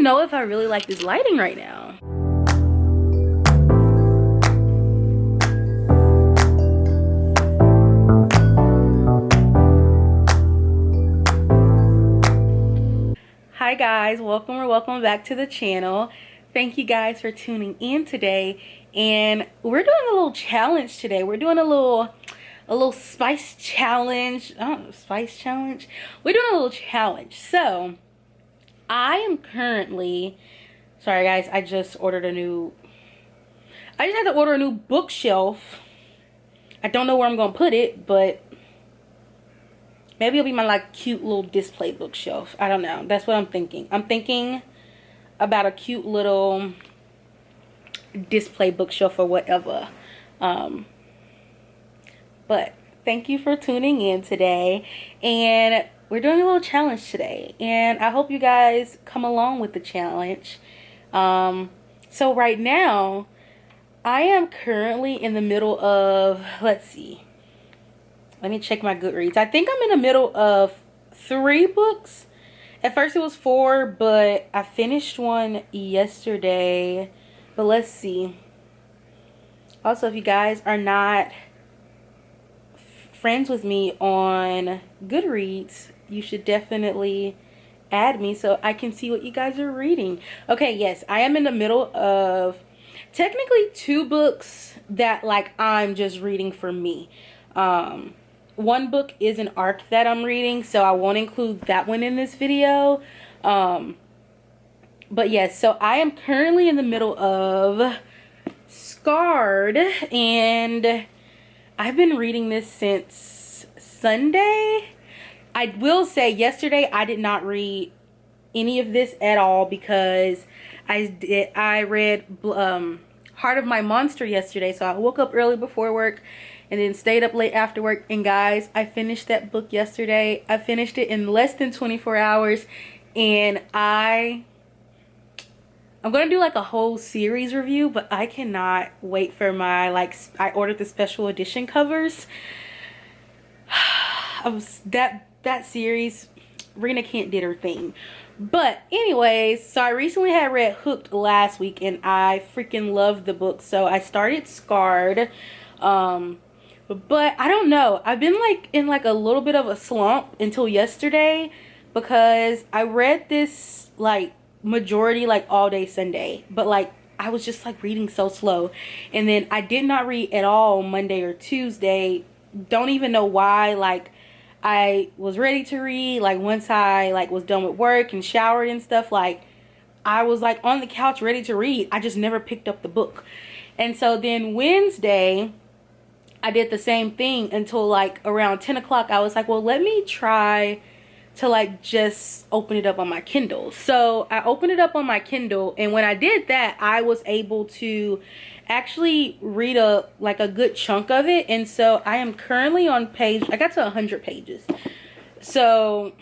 even know if I really like this lighting right now. Hi guys, welcome back to the channel. Thank you guys for tuning in today, and we're doing a little challenge today. We're doing a little spice challenge. I don't know, spice challenge. We're doing a little challenge. So I am currently, sorry guys, I just had to order a new bookshelf. I don't know where I'm gonna put it, but maybe it'll be my like cute little display bookshelf. I don't know. That's what I'm thinking. I'm thinking about a cute little display bookshelf or whatever. But thank you for tuning in today, and we're doing a little challenge today, and I hope you guys come along with the challenge. So right now I am currently in the middle of, let's see, let me check my Goodreads. I think I'm in the middle of 3 books. At first it was 4, but I finished one yesterday. But let's see. Also, if you guys are not friends with me on Goodreads, you should definitely add me so I can see what you guys are reading. Okay, yes, I am in the middle of technically 2 books that like I'm just reading for me. One book is an arc that I'm reading, so I won't include that one in this video. But yes, so I am currently in the middle of Scarred, and I've been reading this since Sunday. I will say yesterday I did not read any of this at all because I read Heart of My Monster yesterday. So I woke up early before work and then stayed up late after work, and guys, I finished that book yesterday. I finished it in less than 24 hours, and I'm gonna do like a whole series review, but I cannot wait for my, like, I ordered the special edition covers. that series, Rena Kent did her thing. But anyways, so I recently had read Hooked last week, and I freaking loved the book, so I started Scarred. But I don't know, I've been like in like a little bit of a slump until yesterday, because I read this like majority like all day Sunday, but like I was just like reading so slow, and then I did not read at all Monday or Tuesday. Don't even know why. Like I was ready to read, like once I like was done with work and showered and stuff, like I was like on the couch ready to read. I just never picked up the book. And so then Wednesday I did the same thing until like around 10 o'clock. I was like, well, let me try to like just open it up on my Kindle. So I opened it up on my Kindle, and when I did that, I was able to actually read a good chunk of it. And so I am currently on page, I got to 100 pages. So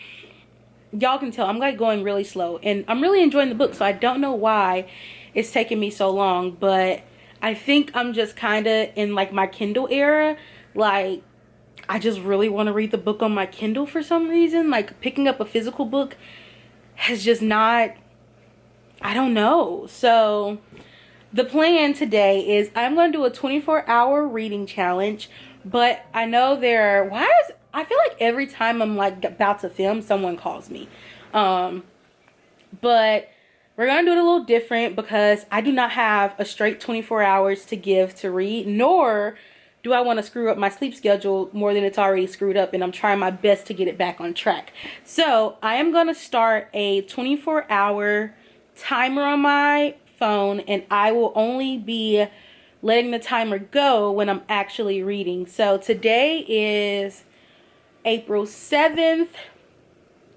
y'all can tell I'm like going really slow, and I'm really enjoying the book. So I don't know why it's taking me so long, but I think I'm just kind of in like my Kindle era. Like I just really want to read the book on my Kindle for some reason. Like picking up a physical book has just not, I don't know. So the plan today is I'm going to do a 24-hour reading challenge. But I know I feel like every time I'm like about to film, someone calls me. But we're going to do it a little different because I do not have a straight 24 hours to give to read, nor do I want to screw up my sleep schedule more than it's already screwed up, and I'm trying my best to get it back on track. So I am going to start a 24-hour timer on my phone, and I will only be letting the timer go when I'm actually reading. So today is April 7th,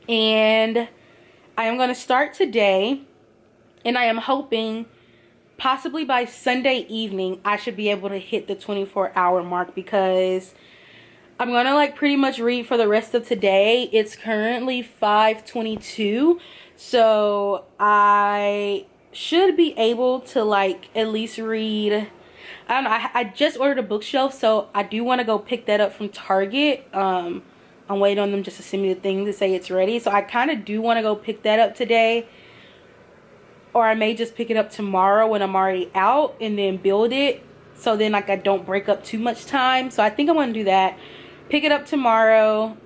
and I am going to start today, and I am hoping possibly by Sunday evening I should be able to hit the 24-hour mark, because I'm going to like pretty much read for the rest of today. It's currently 5:22, so I should be able to like at least read, I don't know, I just ordered a bookshelf, so I do want to go pick that up from Target. I'm waiting on them just to send me the thing to say it's ready, so I kind of do want to go pick that up today. or I may just pick it up tomorrow when I'm already out and then build it, so then like I don't break up too much time. So I think I'm gonna do that, pick it up tomorrow.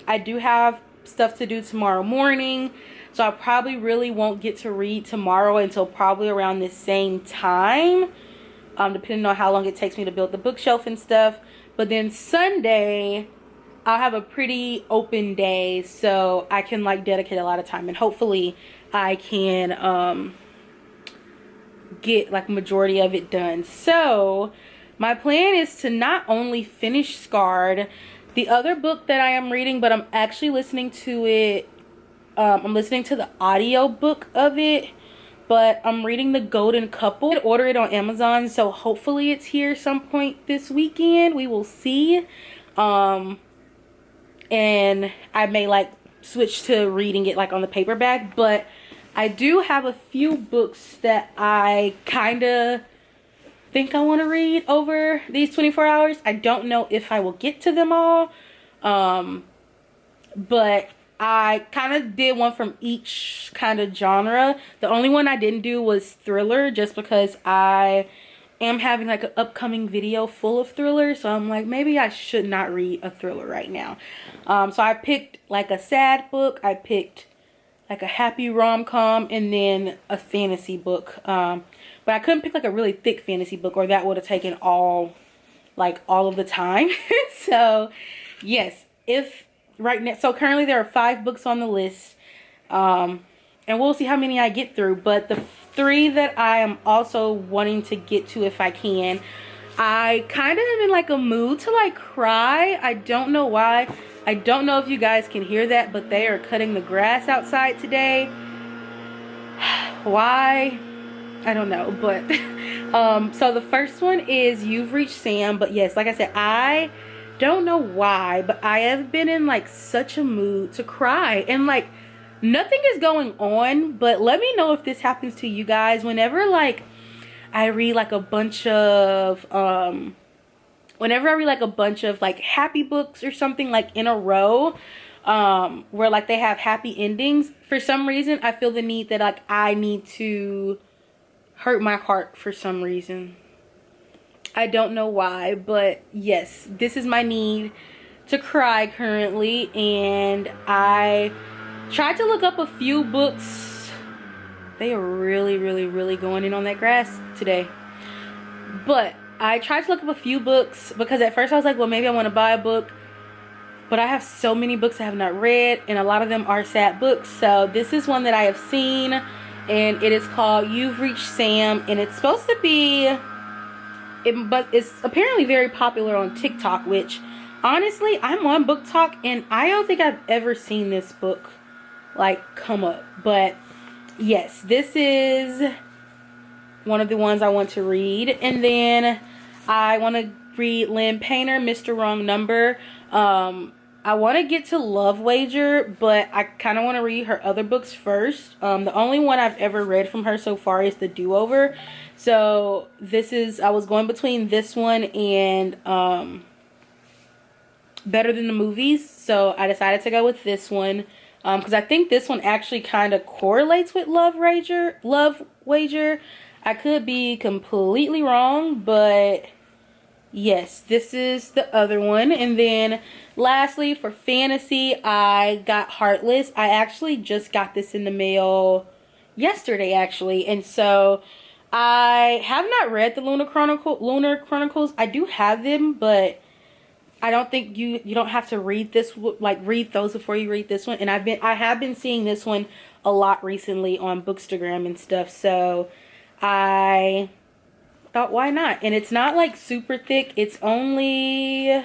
I do have stuff to do tomorrow morning, so I probably really won't get to read tomorrow until probably around the same time, depending on how long it takes me to build the bookshelf and stuff. But then Sunday I'll have a pretty open day, so I can like dedicate a lot of time, and hopefully I can get like majority of it done. So my plan is to not only finish Scarred, the other book that I am reading, but I'm actually listening to it, I'm listening to the audio book of it, but I'm reading The Golden Couple. I order it on Amazon, so hopefully it's here some point this weekend. We will see. And I may like switch to reading it like on the paperback, but I do have a few books that I kind of think I want to read over these 24 hours. I don't know if I will get to them all, but I kind of did one from each kind of genre. The only one I didn't do was thriller, just because I am having like an upcoming video full of thrillers, so I'm like, maybe I should not read a thriller right now. So I picked like a sad book, I picked like a happy rom-com, and then a fantasy book. But I couldn't pick like a really thick fantasy book, or that would have taken all of the time. So yes, right now, so currently there are 5 books on the list, and we'll see how many I get through. But the 3 that I am also wanting to get to if I can, I kind of am in like a mood to like cry. I don't know why. I don't know if you guys can hear that, but they are cutting the grass outside today. Why? I don't know. But so the first one is You've Reached Sam. But yes, like I said, I don't know why, but I have been in like such a mood to cry, and like nothing is going on, but let me know if this happens to you guys. Whenever like I read like a bunch of like happy books or something like in a row, where like they have happy endings, for some reason I feel the need that like I need to hurt my heart for some reason. I don't know why, but yes, this is my need to cry currently. And I tried to look up a few books. They are really going in on that grass today. But I tried to look up a few books, because at first I was like, well, maybe I want to buy a book, but I have so many books I have not read, and a lot of them are sad books. So this is one that I have seen, and it is called You've Reached Sam, and it's supposed to be but it's apparently very popular on TikTok, which honestly, I'm on Book Talk, and I don't think I've ever seen this book like come up. But yes, this is one of the ones I want to read. And then I want to read Lynn Painter, Mr. Wrong Number. I want to get to Love Wager, but I kind of want to read her other books first. The only one I've ever read from her so far is The Do-Over. So I was going between this one and Better Than the Movies. So I decided to go with this one, because I think this one actually kind of correlates with Love Wager. I could be completely wrong, but yes, this is the other one. And then lastly, for fantasy, I got Heartless. I actually just got this in the mail yesterday, actually. And so I have not read the Lunar Chronicles. I do have them, but I don't think you don't have to read read those before you read this one. And I have been seeing this one a lot recently on Bookstagram and stuff. So I thought, why not? And it's not like super thick. It's only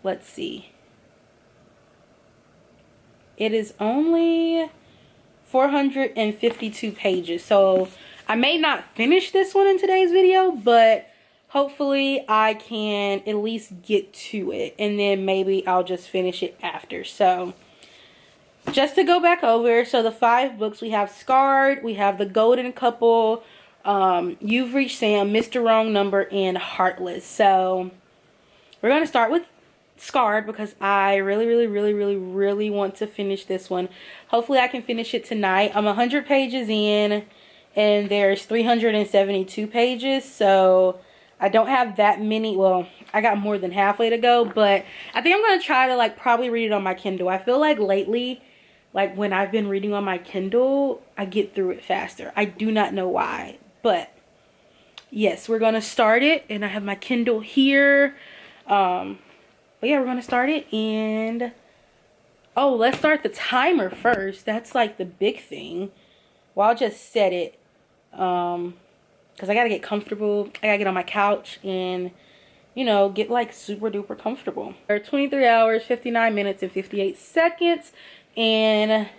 let's see. It is only 452 pages. So I may not finish this one in today's video, but hopefully I can at least get to it, and then maybe I'll just finish it after. So just to go back over, so the 5 books, we have Scarred, we have The Golden Couple, You've Reached Sam, Mr. Wrong Number, and Heartless. So we're going to start with Scarred because I really want to finish this one. Hopefully I can finish it tonight. I'm 100 pages in and there's 372 pages, so I don't have that many. Well, I got more than halfway to go, but I think I'm gonna try to like probably read it on my Kindle. I feel like lately, like when I've been reading on my Kindle, I get through it faster. I do not know why, but yes, we're gonna start it, and I have my Kindle here. But yeah, we're gonna start it, and oh, let's start the timer first. That's like the big thing. Well, I'll just set it because I gotta get comfortable. I gotta get on my couch and, you know, get like super duper comfortable. 23 hours, 59 minutes, and 58 seconds. And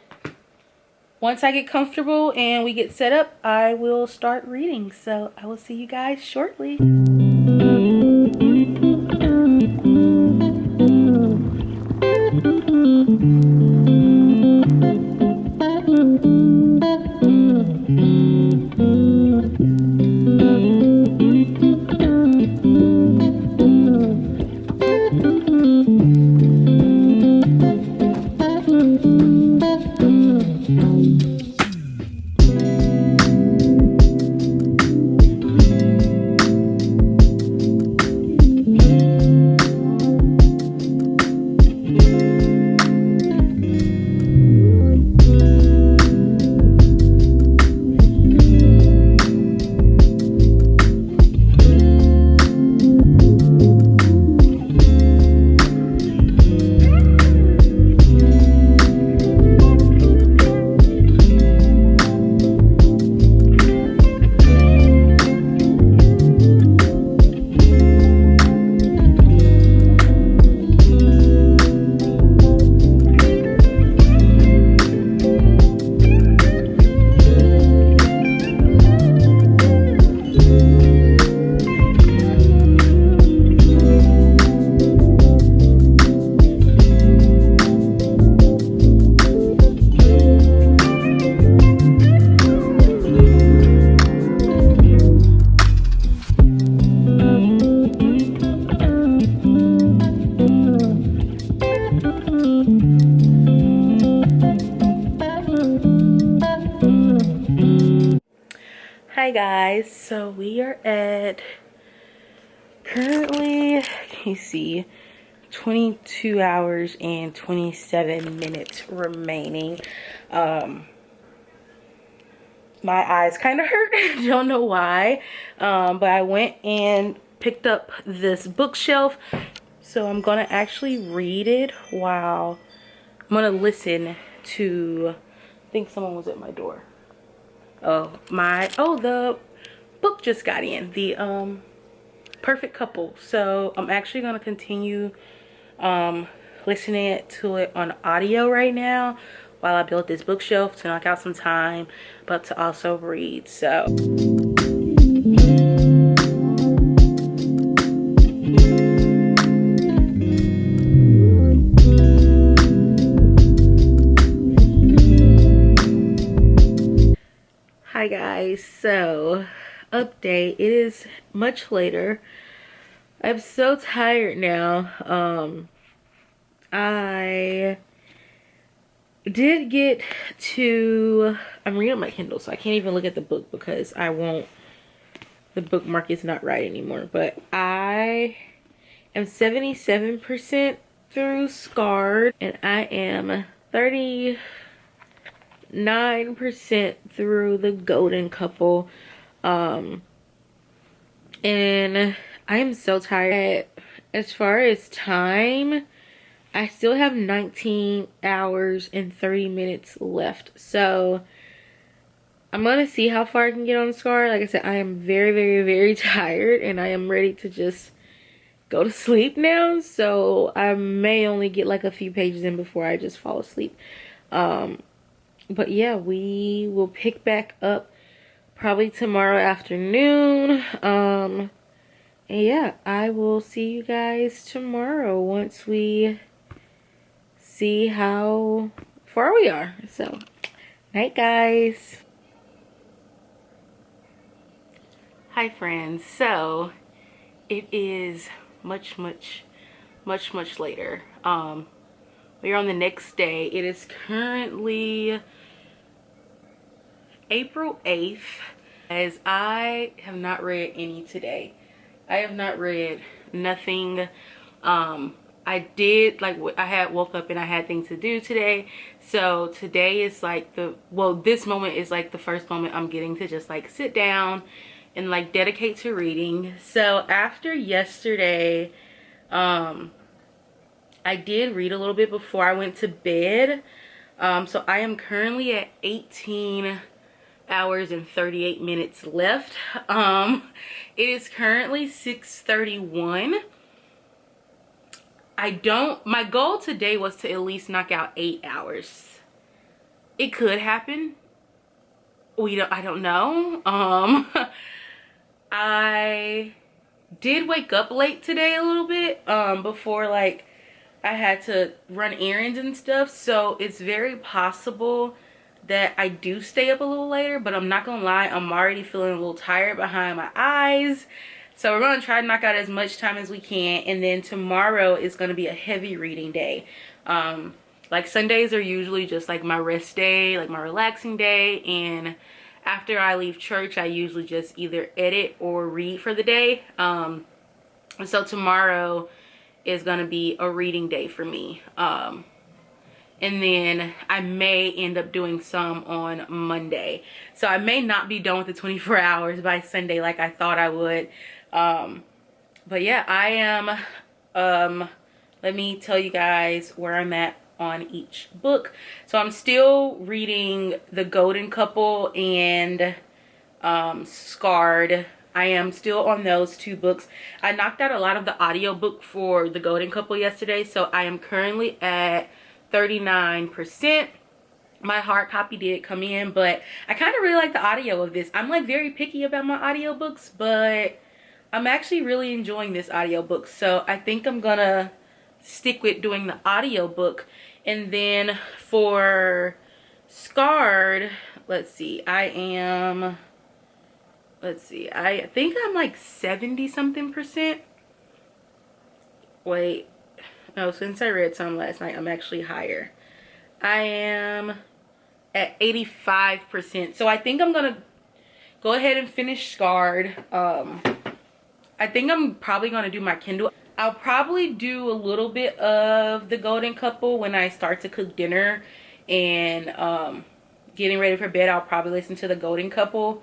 once I get comfortable and we get set up, I will start reading. So I will see you guys shortly. Hi guys, so we are at currently, can you see, 22 hours and 27 minutes remaining. My eyes kind of hurt. Don't know why, but I went and picked up this bookshelf, so I'm gonna actually read it while I'm gonna listen to, I think someone was at my door. The book just got in, the Perfect Couple. So I'm actually gonna continue listening to it on audio right now while I build this bookshelf to knock out some time, but to also read. So hi guys, so update, it is much later. I'm so tired now. I did get to, I'm reading my Kindle, so I can't even look at the book because the bookmark is not right anymore, but I am 77% through Scarred, and I am 39% through the Golden Couple. And I am so tired. As far as time, I still have 19 hours and 30 minutes left. So I'm gonna see how far I can get on Scar. Like I said, I am very tired, and I am ready to just go to sleep now. So I may only get like a few pages in before I just fall asleep. But yeah, we will pick back up probably tomorrow afternoon. And yeah, I will see you guys tomorrow once we see how far we are. So, night guys. Hi friends. So, it is much much later. We're on the next day. It is currently April 8th. As I have not read any today. I have not read nothing. I did, like, I had woke up and I had things to do today. So today is like this moment is like the first moment I'm getting to just like sit down and like dedicate to reading. So after yesterday, I did read a little bit before I went to bed. So I am currently at 18 hours and 38 minutes left. It is currently 6:31. My goal today was to at least knock out 8 hours. It could happen. I don't know. I did wake up late today a little bit, before like I had to run errands and stuff. So it's very possible that I do stay up a little later, but I'm not gonna lie, I'm already feeling a little tired behind my eyes. So we're gonna try to knock out as much time as we can, and then tomorrow is gonna be a heavy reading day. Like Sundays are usually just like my rest day, like my relaxing day, and after I leave church I usually just either edit or read for the day. So tomorrow is gonna be a reading day for me. And then I may end up doing some on Monday. So I may not be done with the 24 hours by Sunday like I thought I would. But yeah, I am, let me tell you guys where I'm at on each book. So I'm still reading The Golden Couple and Scarred. I am still on those two books. I knocked out a lot of the audiobook for The Golden Couple yesterday. So I am currently at 39%. My hard copy did come in, but I kind of really like the audio of this. I'm like very picky about my audiobooks, but I'm actually really enjoying this audiobook. So I think I'm gonna stick with doing the audiobook. And then for Scarred, let's see, I think I'm like 70 something percent. Wait. No, since I read some last night, I'm actually higher. I am at 85%. So I think I'm gonna go ahead and finish Scarred. I think I'm probably gonna do my Kindle. I'll probably do a little bit of The Golden Couple when I start to cook dinner and getting ready for bed. I'll probably listen to The Golden Couple.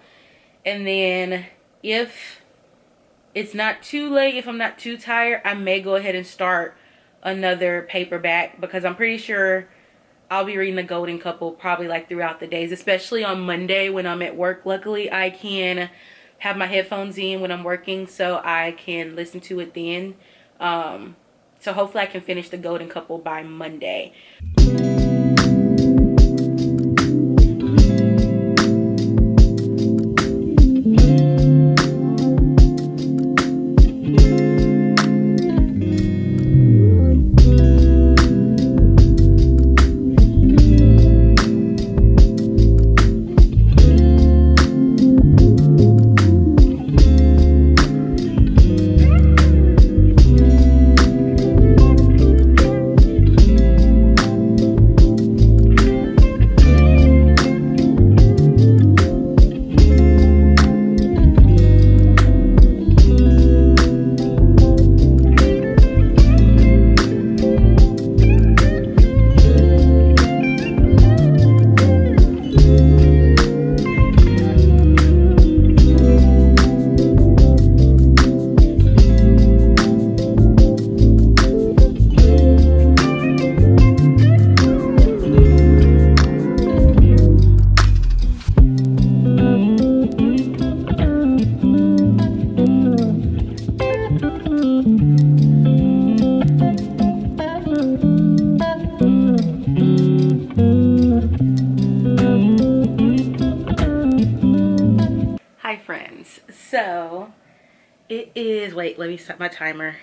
And then if it's not too late, if I'm not too tired, I may go ahead and start another paperback, because I'm pretty sure I'll be reading The Golden Couple probably like throughout the days, especially on Monday when I'm at work. Luckily I can have my headphones in when I'm working, so I can listen to it then. So hopefully I can finish The Golden Couple by Monday. Hi friends, so it is, wait, let me set my timer.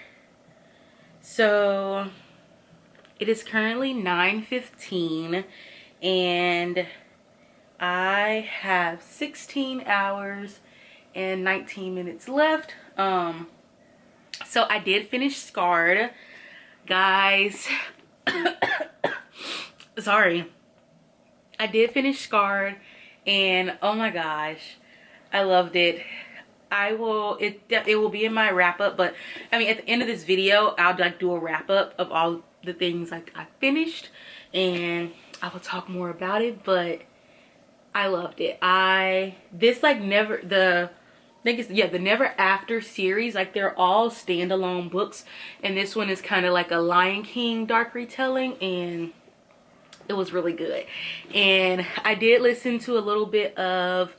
So it is currently 9:15 and I have 16 hours and 19 minutes left. So I did finish Scarred. Guys, sorry, I did finish Scarred, and oh my gosh, I loved it. It will be in my wrap up, but I mean at the end of this video I'll like do a wrap up of all the things like I finished, and I will talk more about it. But I loved it. This like never the I think it's, yeah, the Never After series, like they're all standalone books, and this one is kind of like a Lion King dark retelling, and it was really good. And I did listen to a little bit of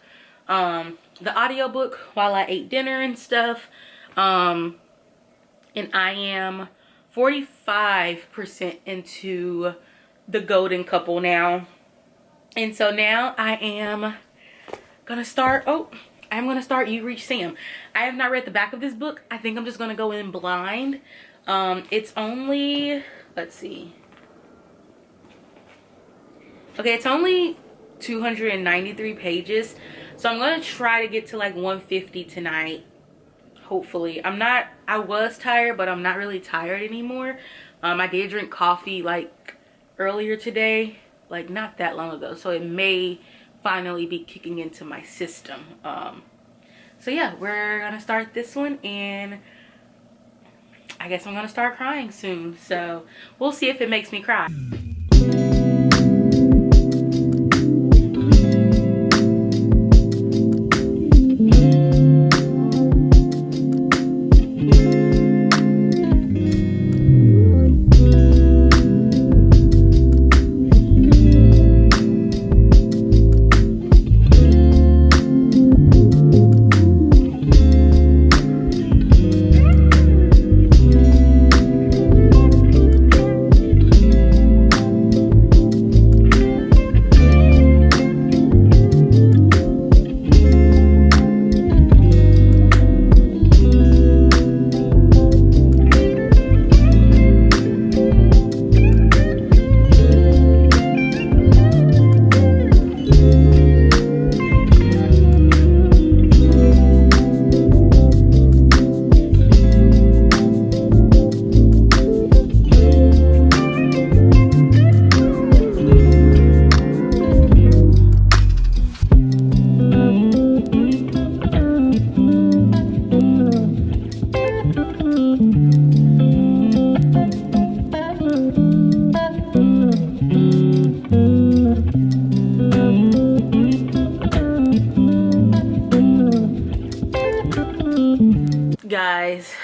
the audiobook while I ate dinner and stuff, and I am 45% into The Golden Couple now. And so now I am gonna start, I'm gonna start You Reach Sam. I have not read the back of this book. I think I'm just gonna go in blind. It's only, let's see, okay, it's only 293 pages, so I'm gonna try to get to like 150 tonight, hopefully. I was tired, but I'm not really tired anymore. I did drink coffee like earlier today, like not that long ago, so it may finally be kicking into my system. So yeah, we're gonna start this one, and I guess I'm gonna start crying soon, so we'll see if it makes me cry. Guys,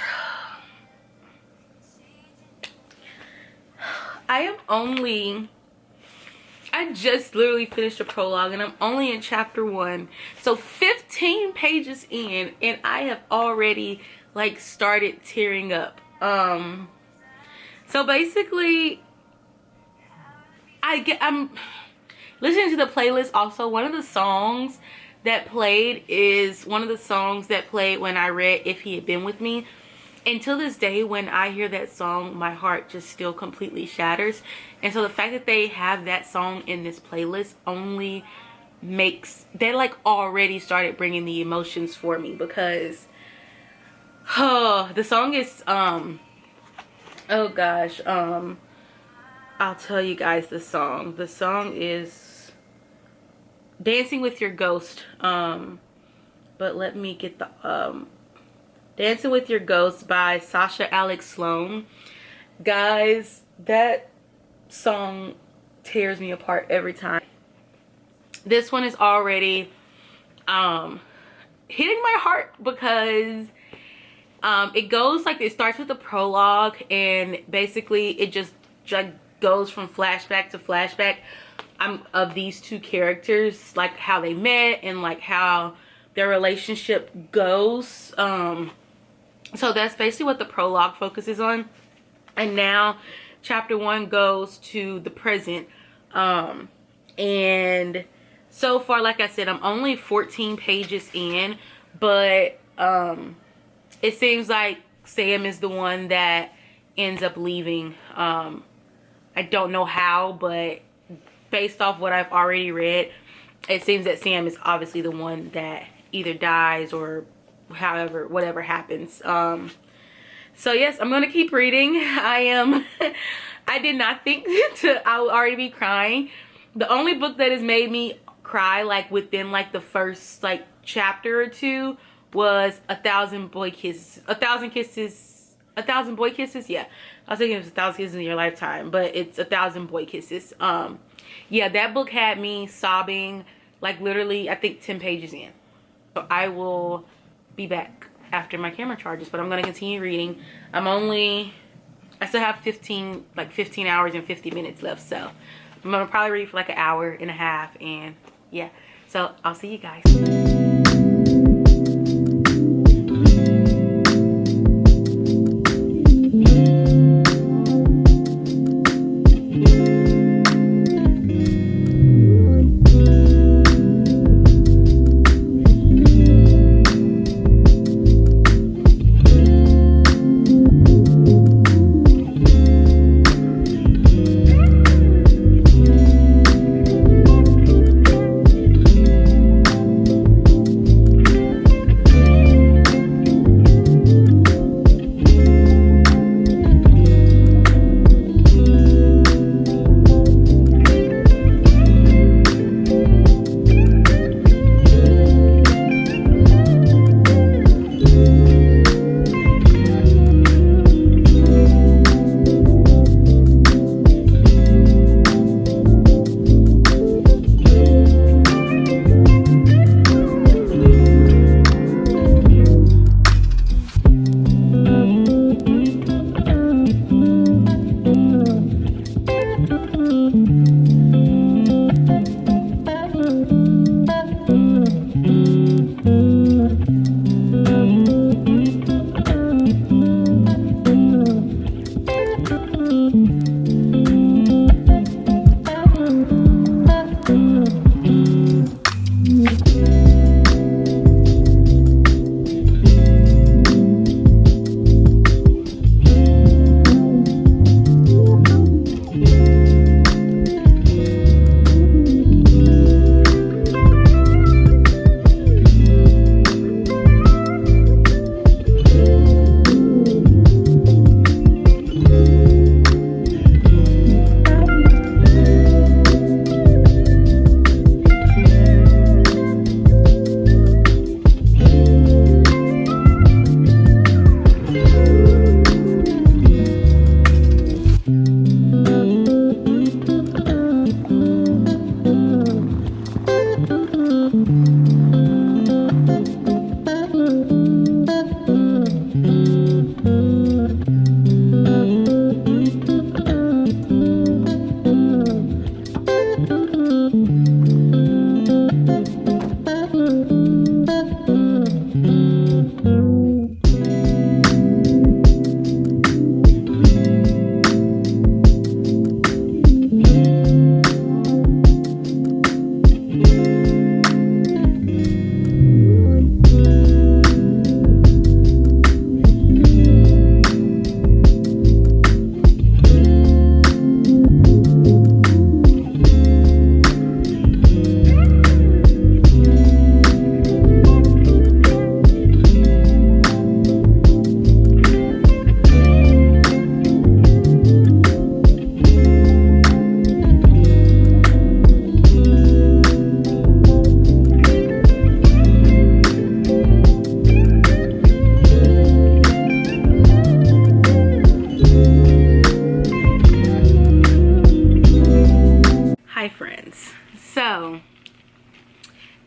I just literally finished a prologue, and I'm only in chapter 1, so 15 pages in, and I have already like started tearing up. So basically I'm listening to the playlist. Also, one of the songs that played is one of the songs that played when I read If He Had Been With Me. And till this day, when I hear that song, my heart just still completely shatters. And so the fact that they have that song in this playlist only makes, they like already started bringing the emotions for me, because the song is oh gosh, I'll tell you guys the song. The song is Dancing with Your Ghost. But let me get the Dancing with Your Ghost by Sasha Alex Sloan. Guys, that song tears me apart every time. This one is already hitting my heart, because it goes like, it starts with the prologue, and basically it just goes from flashback to flashback of these two characters, like how they met and like how their relationship goes. So that's basically what the prologue focuses on. And now chapter 1 goes to the present. And so far, like I said, I'm only 14 pages in, but it seems like Sam is the one that ends up leaving. I don't know how, but based off what I've already read, it seems that Sam is obviously the one that either dies or however, whatever happens. So yes, I'm gonna keep reading. I did not think I would already be crying. The only book that has made me cry like within like the first like chapter or two was A Thousand Boy Kisses. A Thousand Boy Kisses. Yeah, I was thinking it was 1,000 Kisses in Your Lifetime, but it's 1,000 Boy Kisses. Yeah, that book had me sobbing like literally I think 10 pages in. So I will be back after my camera charges, but I'm gonna continue reading. I still have 15 hours and 50 minutes left, so I'm gonna probably read for like an hour and a half, and yeah, so I'll see you guys.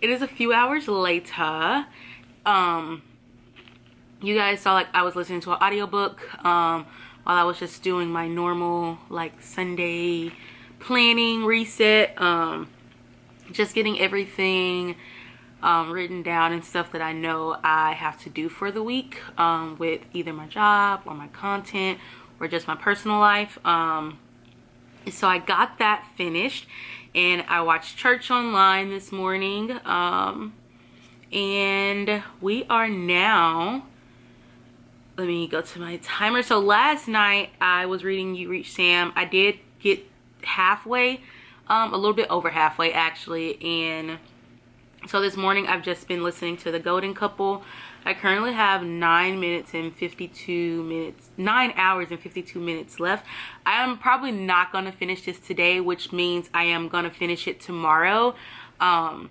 It is a few hours later. You guys saw like I was listening to an audiobook while I was just doing my normal like Sunday planning reset, just getting everything written down and stuff that I know I have to do for the week with either my job or my content or just my personal life. So I got that finished and I watched church online this morning, and we are now, let me go to my timer. So last night I was reading You Reach Sam. I did get halfway, a little bit over halfway actually, and So this morning I've just been listening to The Golden Couple. I currently have 9 hours and 52 minutes left. I am probably not going to finish this today, which means I am going to finish it tomorrow. But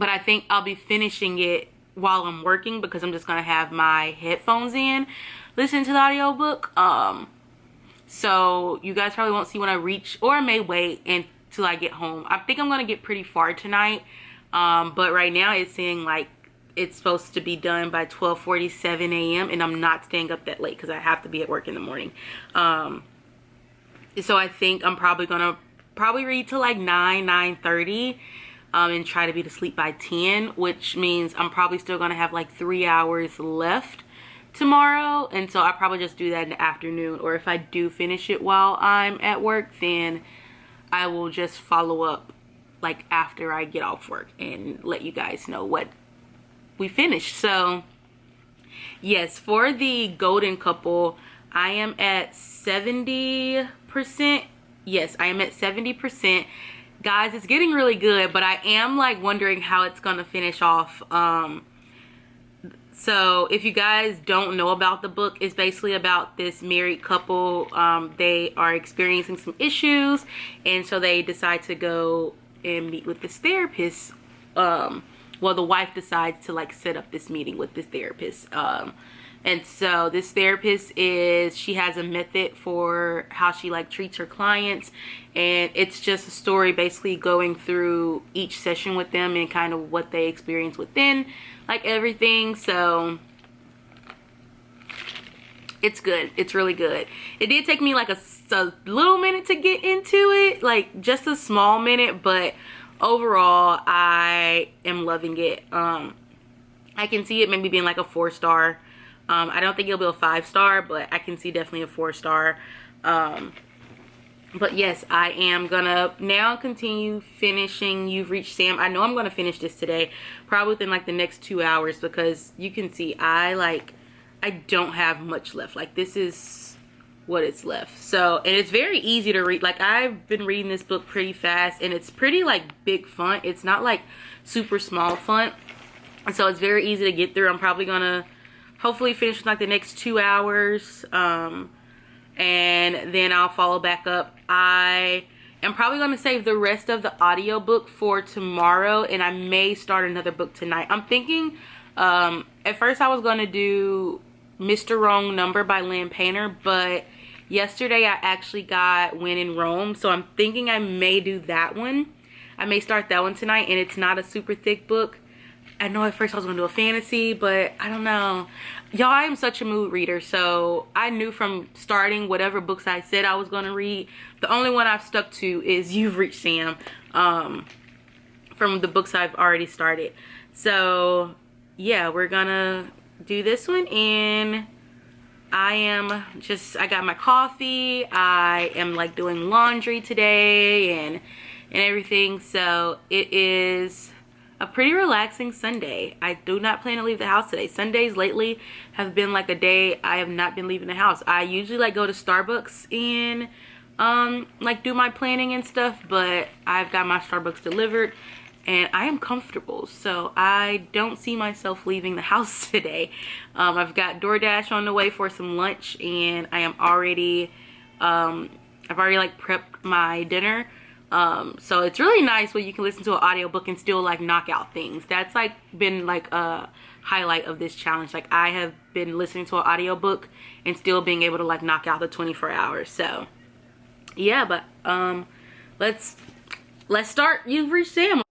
I think I'll be finishing it while I'm working, because I'm just going to have my headphones in, listen to the audiobook. So you guys probably won't see when I reach, or I may wait until I get home. I think I'm going to get pretty far tonight. But right now it's saying like it's supposed to be done by 12:47 a.m. and I'm not staying up that late because I have to be at work in the morning. So I think I'm probably gonna read till like 9:30 and try to be to sleep by 10, which means I'm probably still gonna have like 3 hours left tomorrow. And so I probably just do that in the afternoon, or if I do finish it while I'm at work, then I will just follow up like after I get off work and let you guys know what we finished. So yes, for The Golden Couple, I am at 70%. Yes, I am at 70%. Guys, it's getting really good, but I am like wondering how it's gonna finish off. So if you guys don't know about the book, it's basically about this married couple. They are experiencing some issues, and so they decide to go and meet with this therapist. Well, the wife decides to like set up this meeting with this therapist. And so this therapist she has a method for how she like treats her clients, and it's just a story basically going through each session with them and kind of what they experience within like everything. So it's good. It's really good. It did take me like a little minute to get into it, like just a small minute, but overall I am loving it. I can see it maybe being like a 4-star. I don't think it'll be a 5-star, but I can see definitely a 4-star. But yes, I am gonna now continue finishing You've Reached Sam. I know I'm gonna finish this today, probably within like the next 2 hours, because you can see I don't have much left. Like this is what it's left. So, and it's very easy to read. Like I've been reading this book pretty fast, and it's pretty like big font. It's not like super small font, and so it's very easy to get through. I'm probably gonna hopefully finish in like the next 2 hours, and then I'll follow back up. I am probably going to save the rest of the audiobook for tomorrow, and I may start another book tonight. I'm thinking, at first I was going to do Mr. Wrong Number by Lynn Painter, but yesterday I actually got When in Rome, so I'm thinking I may do that one. I may start that one tonight, and it's not a super thick book. I know at first I was going to do a fantasy, but I don't know. Y'all, I am such a mood reader, so I knew from starting whatever books I said I was going to read, the only one I've stuck to is You've Reached Sam, from the books I've already started. So yeah, we're gonna do this one, and I got my coffee. I am like doing laundry today and everything, so it is a pretty relaxing Sunday. I do not plan to leave the house today. Sundays lately have been like a day I have not been leaving the house. I usually like go to Starbucks and like do my planning and stuff, but I've got my Starbucks delivered and I am comfortable, so I don't see myself leaving the house today. I've got DoorDash on the way for some lunch, and I am already I've already like prepped my dinner. So it's really nice when you can listen to an audiobook and still like knock out things. That's like been like a highlight of this challenge. Like I have been listening to an audiobook and still being able to like knock out the 24 hours. So yeah, but let's start You've Reached Sam.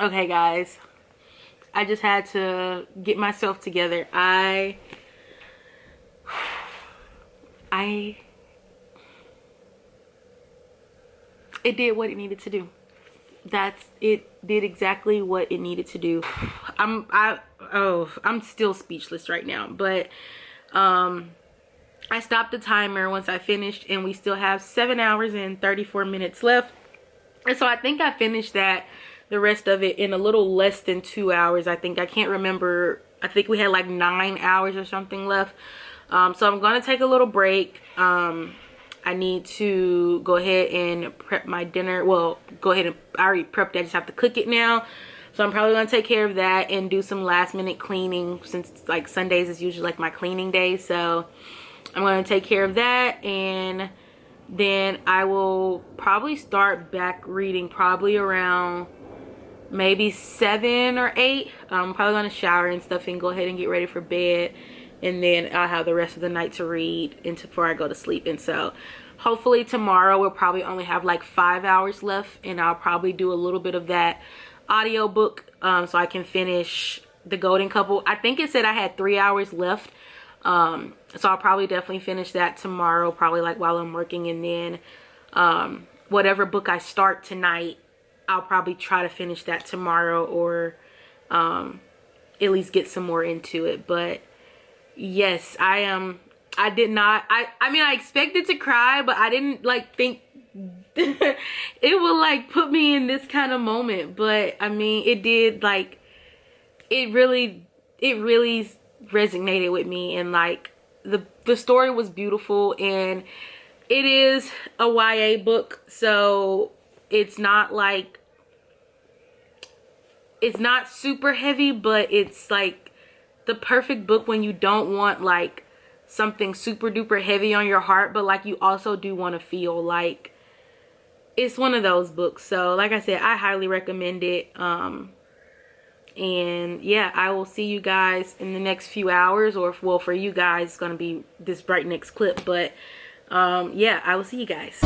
Okay, guys, I just had to get myself together. It did what it needed to do. It did exactly what it needed to do. I'm still speechless right now, but I stopped the timer once I finished, and we still have 7 hours and 34 minutes left. And so I think I finished the rest of it in a little less than 2 hours. I can't remember. I think we had like 9 hours or something left. So I'm gonna take a little break. I need to go ahead and prep my dinner. Well, go ahead and I already prepped it. I just have to cook it now. So I'm probably gonna take care of that and do some last minute cleaning, since like Sundays is usually like my cleaning day. So I'm gonna take care of that, and then I will probably start back reading probably around maybe 7 or 8. I'm probably gonna shower and stuff and go ahead and get ready for bed, and then I'll have the rest of the night to read before I go to sleep. And so hopefully tomorrow we'll probably only have like 5 hours left, and I'll probably do a little bit of that audiobook so I can finish The Golden Couple. I think it said I had 3 hours left, so I'll probably definitely finish that tomorrow, probably like while I'm working. And then whatever book I start tonight, I'll probably try to finish that tomorrow, or at least get some more into it. But yes, I did not, I mean, I expected to cry, but I didn't like think it would like put me in this kind of moment. But I mean, it did. Like, it really resonated with me, and like the story was beautiful, and it is a YA book, so it's not like, it's not super heavy, but it's like the perfect book when you don't want like something super duper heavy on your heart, but like you also do want to feel like it's one of those books. So like I said, I highly recommend it. And yeah, I will see you guys in the next few hours, or well, for you guys it's gonna be this right next clip. But yeah, I will see you guys.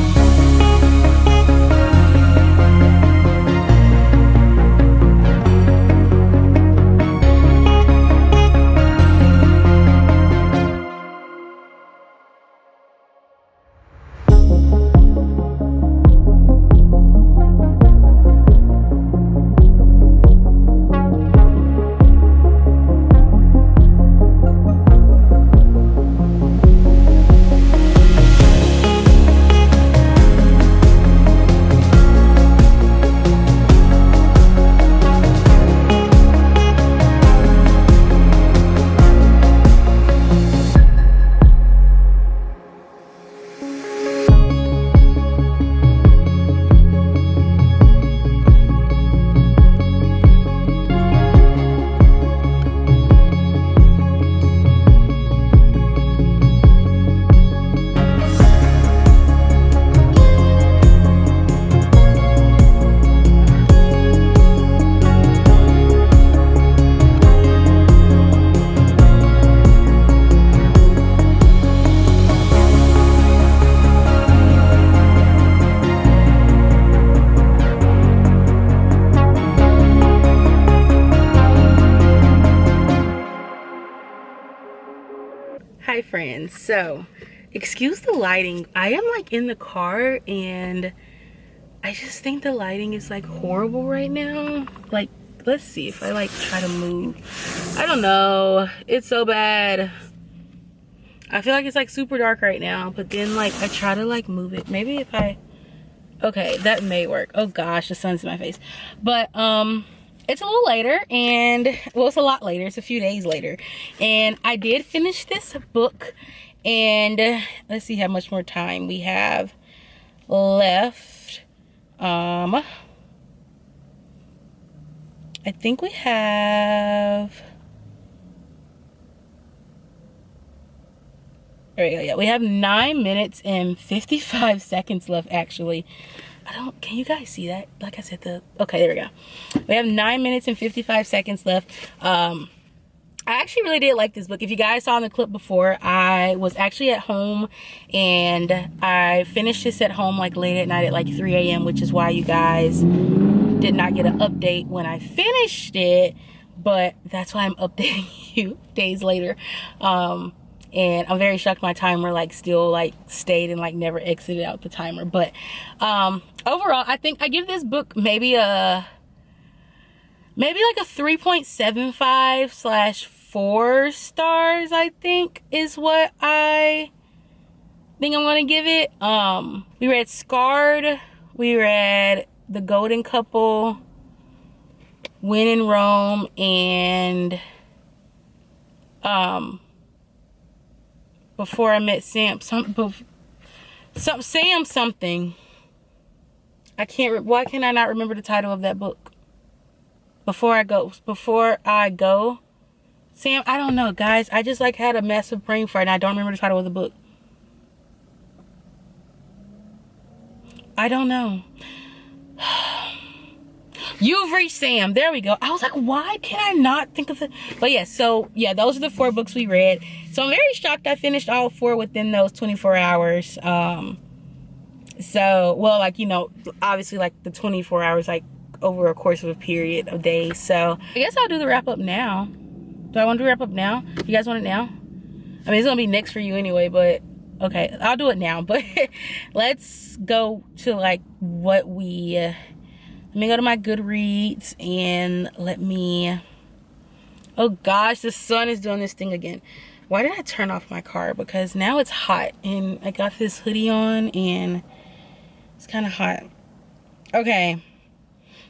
Hi friends, so excuse the lighting. I am like in the car, and I just think the lighting is like horrible right now. Like, let's see if I like try to move. I don't know, it's so bad. I feel like it's like super dark right now, but then like I try to like move it. Maybe if I, okay, that may work. Oh gosh, the sun's in my face. But it's a little later, and well, it's a lot later, it's a few days later, and I did finish this book. And let's see how much more time we have left. I think we have, there we go. Yeah, we have 9 minutes and 55 seconds left, actually. Can you guys see that? Like I said, okay, there we go. We have 9 minutes and 55 seconds left. I actually really did like this book. If you guys saw in the clip before, I was actually at home, and I finished this at home like late at night at like 3 a.m., which is why you guys did not get an update when I finished it, but that's why I'm updating you days later. And I'm very shocked my timer like still like stayed and like never exited out the timer. But overall, I think I give this book maybe like a 3.75/4 stars, I think is what I think I'm gonna give it. We read Scarred, we read The Golden Couple, When in Rome, and Before I Met Sam, Sam something. Why can I not remember the title of that book? Before I Go, Sam, I don't know, guys. I just like had a massive brain fart and I don't remember the title of the book. I don't know. You've Reached Sam. There we go. I was like, why can I not think of it? But yeah, so yeah, those are the 4 books we read. So I'm very shocked I finished all 4 within those 24 hours. So, well, like, you know, obviously like the 24 hours, like over a course of a period of days. So I guess I'll do the wrap up now. Do I want to do wrap up now? You guys want it now? I mean, it's gonna be next for you anyway, but okay, I'll do it now. But let's go to like what we let me go to my Goodreads and let me, oh gosh, the sun is doing this thing again. Why did I turn off my car? Because now it's hot and I got this hoodie on and it's kind of hot. Okay.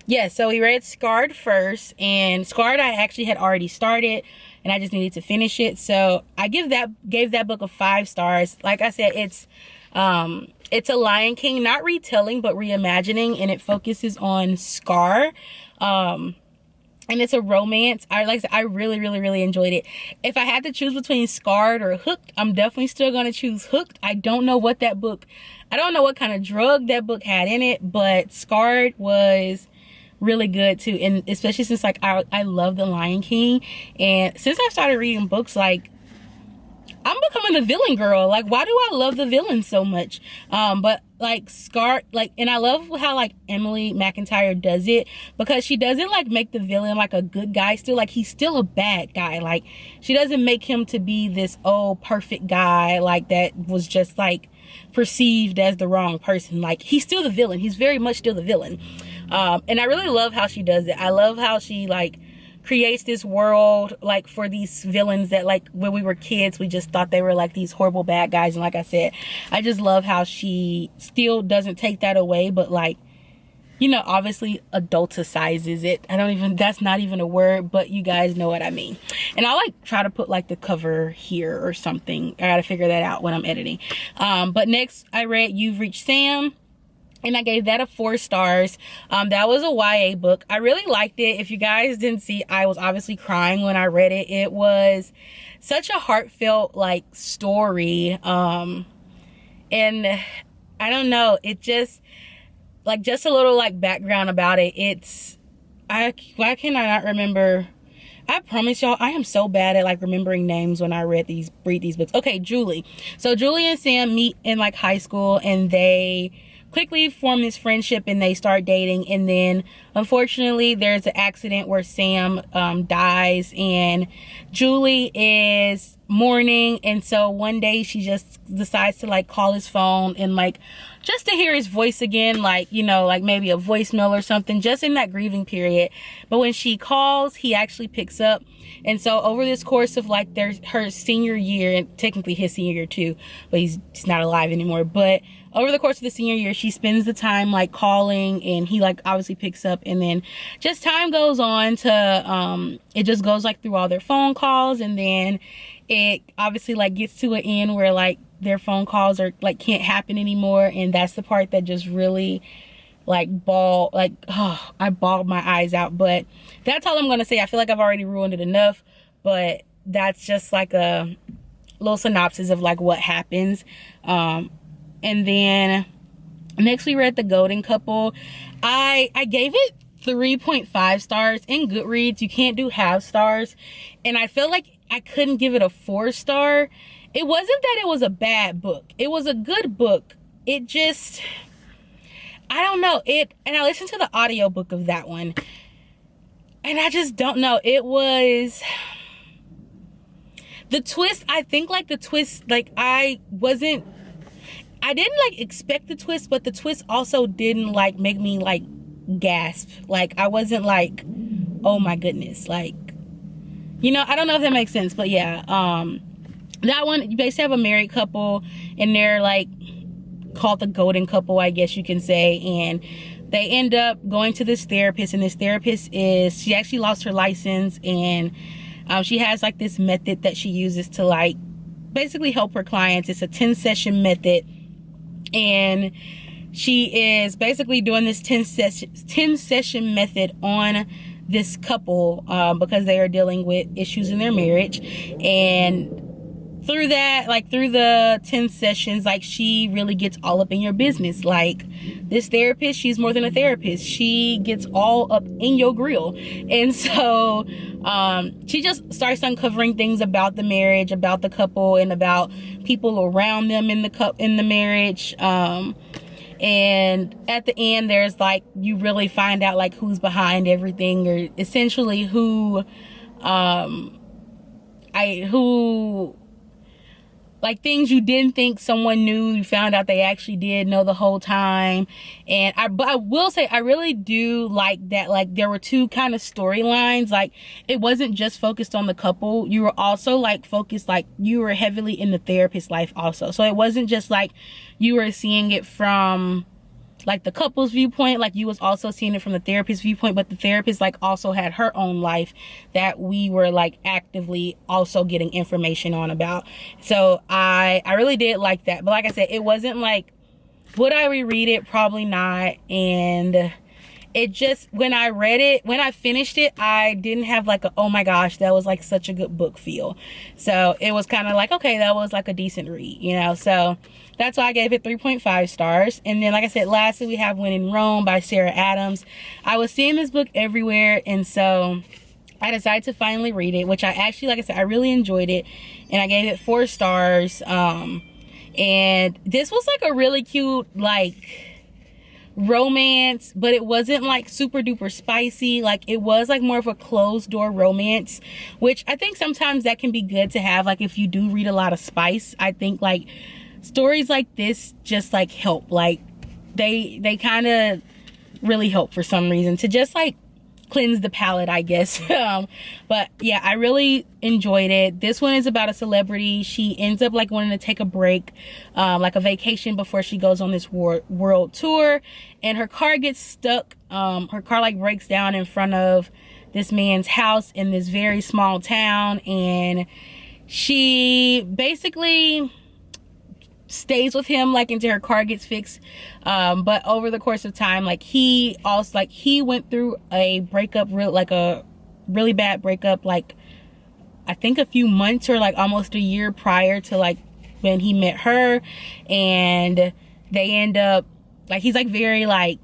Yeah, so we read Scarred first, and Scarred I actually had already started and I just needed to finish it. So I gave that book a 5 stars. Like I said, it's a Lion King, not retelling, but reimagining, and it focuses on Scar. And it's a romance. I really enjoyed it. If I had to choose between Scarred or Hooked, I'm definitely still gonna choose Hooked. I don't know what kind of drug that book had in it, but Scarred was really good too. And especially since like I love the Lion King, and since I started reading books, like I'm becoming a villain girl. Like, why do I love the villain so much? But like Scar, like, and I love how like Emily McIntyre does it, because she doesn't like make the villain like a good guy still. Like, he's still a bad guy. Like, she doesn't make him to be this perfect guy like that was just like perceived as the wrong person. Like, he's still the villain. He's very much still the villain. And I really love how she does it. I love how she like creates this world like for these villains that like when we were kids we just thought they were like these horrible bad guys. And like I said, I just love how she still doesn't take that away, but like, you know, obviously adulticizes it. That's not even a word, but you guys know what I mean. And I like try to put like the cover here or something. I gotta figure that out when I'm editing. But next I read You've Reached Sam, and I gave that a 4 stars. That was a YA book. I really liked it. If you guys didn't see, I was obviously crying when I read it. It was such a heartfelt like story. And I don't know, it just like, just a little like background about it. Why can I not remember? I promise y'all, I am so bad at like remembering names when I read these books. Okay, Julie. So Julie and Sam meet in like high school, and they quickly form this friendship and they start dating. And then unfortunately there's an accident where Sam dies, and Julie is mourning. And so one day she just decides to like call his phone and like just to hear his voice again, like, you know, like maybe a voicemail or something, just in that grieving period. But when she calls, he actually picks up. And so over this course of like her senior year, and technically his senior year too, but he's not alive anymore, but over the course of the senior year, she spends the time like calling, and he like obviously picks up. And then just time goes on to it just goes like through all their phone calls, and then it obviously like gets to an end where like their phone calls are like can't happen anymore. And that's the part that just really like I bawled my eyes out. But that's all I'm gonna say. I feel like I've already ruined it enough, but that's just like a little synopsis of like what happens. And then next we read The Golden Couple. I gave it 3.5 stars. In Goodreads you can't do half stars, and I feel like I couldn't give it a 4 star. It wasn't that it was a bad book, it was a good book. It just, I don't know it, and I listened to the audiobook of that one, and I just don't know. It was the twist. I think like the twist, like I didn't like expect the twist, but the twist also didn't like make me like gasp. Like I wasn't like, oh my goodness, like, you know, I don't know if that makes sense, but yeah, that one, you basically have a married couple, and they're like called the golden couple, I guess you can say, and they end up going to this therapist, and this therapist she actually lost her license, and she has like this method that she uses to like basically help her clients. It's a 10-session method, and she is basically doing this 10-session method on this couple because they are dealing with issues in their marriage. And through that, like through the 10 sessions, like she really gets all up in your business. Like this therapist, she's more than a therapist. She gets all up in your grill. And so she just starts uncovering things about the marriage, about the couple, and about people around them in the marriage. And at the end, there's like, you really find out like who's behind everything, or essentially who like things you didn't think someone knew, you found out they actually did know the whole time. And but I will say, I really do like that, like there were two kind of storylines. Like it wasn't just focused on the couple, you were also like focused, like you were heavily in the therapist's life also. So it wasn't just like you were seeing it from like the couple's viewpoint, like you was also seeing it from the therapist's viewpoint, but the therapist like also had her own life that we were like actively also getting information on about. So I really did like that. But like I said, it wasn't like, would I reread it? Probably not. And it just, when I finished it, I didn't have like a, oh my gosh, that was like such a good book feel. So it was kind of like, okay, that was like a decent read, you know? So that's why I gave it 3.5 stars. And then, like I said, lastly, we have When in Rome by Sarah Adams. I was seeing this book everywhere, and so I decided to finally read it, which I actually, like I said, I really enjoyed it, and I gave it 4 stars. And this was like a really cute, like, romance, but it wasn't like super duper spicy. Like it was like more of a closed door romance, which I think sometimes that can be good to have. Like if you do read a lot of spice, I think like stories like this just like help. Like they kind of really help for some reason to just like cleanse the palate, I guess. But yeah, I really enjoyed it. This one is about a celebrity. She ends up like wanting to take a break, like a vacation, before she goes on this world tour, and her car gets stuck. Her car like breaks down in front of this man's house in this very small town, and she basically stays with him like until her car gets fixed. But over the course of time, like he went through a breakup, like a really bad breakup, like I think a few months or like almost a year prior to like when he met her. And they end up like, he's like very like,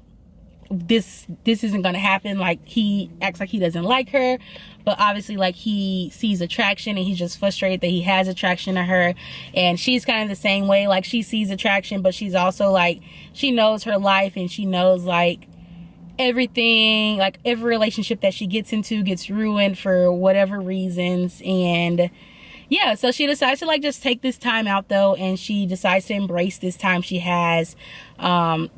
this isn't gonna happen. Like he acts like he doesn't like her, but obviously like he sees attraction, and he's just frustrated that he has attraction to her. And she's kind of the same way. Like she sees attraction, but she's also like, she knows her life, and she knows like everything, like every relationship that she gets into gets ruined for whatever reasons. And yeah, so she decides to like just take this time out though, and she decides to embrace this time she has,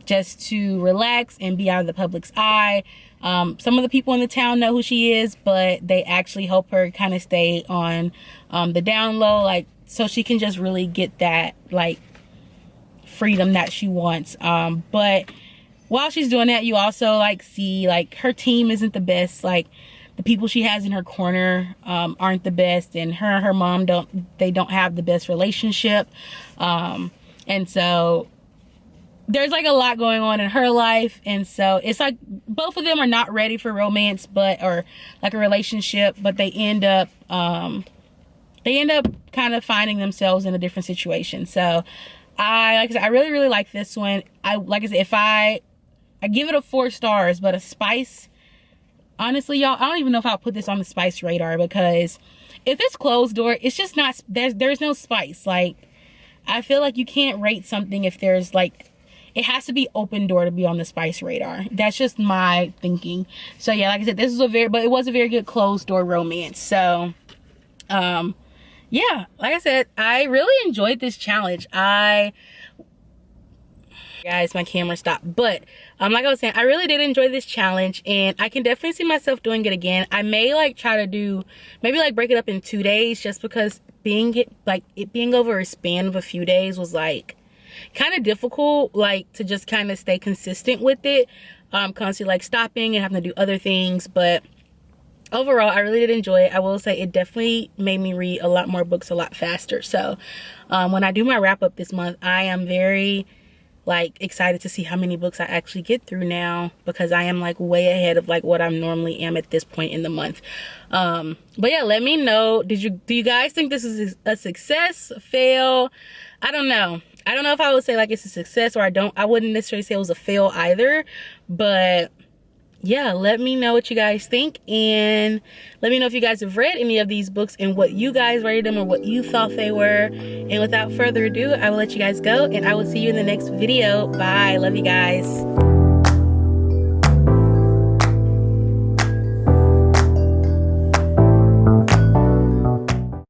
just to relax and be out of the public's eye. Some of the people in the town know who she is, but they actually help her kind of stay on the down low, like so she can just really get that like freedom that she wants. But while she's doing that, you also like see like her team isn't the best. Like the people she has in her corner aren't the best, and her mom don't have the best relationship. And so there's like a lot going on in her life, and so it's like both of them are not ready for romance, or like a relationship, but they end up kind of finding themselves in a different situation. So like I said, I really like this one. Like I said, if I give it a 4 stars, but a spice, honestly, y'all, I don't even know if I'll put this on the spice radar, because if it's closed door, it's just not, there's no spice. Like I feel like you can't rate something if there's like, it has to be Open Door to be on the spice radar. That's just my thinking. So yeah, like I said, this is but it was a very good closed door romance. So yeah, like I said, I really enjoyed this challenge. Guys, my camera stopped. But like I was saying, I really did enjoy this challenge, and I can definitely see myself doing it again. I may like try to do, maybe like break it up in 2 days, just because it being over a span of a few days was like kind of difficult, like to just kind of stay consistent with it, constantly like stopping and having to do other things. But overall, I really did enjoy it. I will say it definitely made me read a lot more books a lot faster. So when I do my wrap up this month, I am very like excited to see how many books I actually get through now, because I am like way ahead of like what I normally am at this point in the month. But yeah, let me know, do you guys think this is a success, a fail? I don't know if I would say like it's a success, or I wouldn't necessarily say it was a fail either. But yeah, let me know what you guys think, and let me know if you guys have read any of these books and what you guys rated them or what you thought they were. And without further ado, I will let you guys go, and I will see you in the next video. Bye. Love you guys.